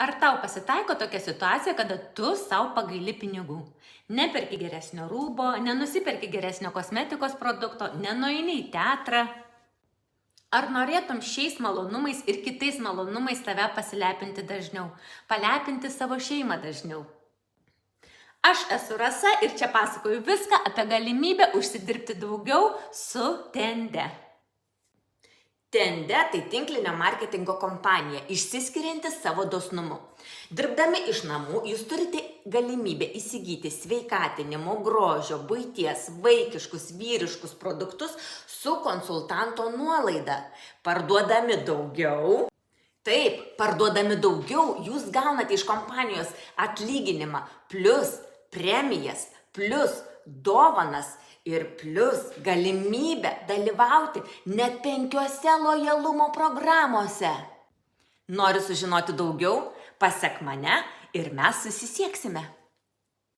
Ar tau pasitaiko tokia situacija, kada tu savo pagaili pinigų? Neperki geresnio rūbo, nenusiperki geresnio kosmetikos produkto, nenueini į teatrą? Ar norėtum šiais malonumais ir kitais malonumais tave pasilepinti dažniau, palepinti savo šeimą dažniau? Aš esu Rasa ir čia pasakoju viską apie galimybę užsidirbti daugiau su Tende. Tende tai tinklinio marketingo kompanija, išsiskirianti savo dosnumu. Dirbdami iš namų, jūs turite galimybę įsigyti sveikatinimo, grožio, buities, vaikiškus, vyriškus produktus su konsultanto nuolaida. Parduodami daugiau, jūs gaunate iš kompanijos atlyginimą, plus premijas, plus dovanas ir plus galimybę dalyvauti net 5 lojalumo programuose. Nori sužinoti daugiau? Pasek mane ir mes susisieksime.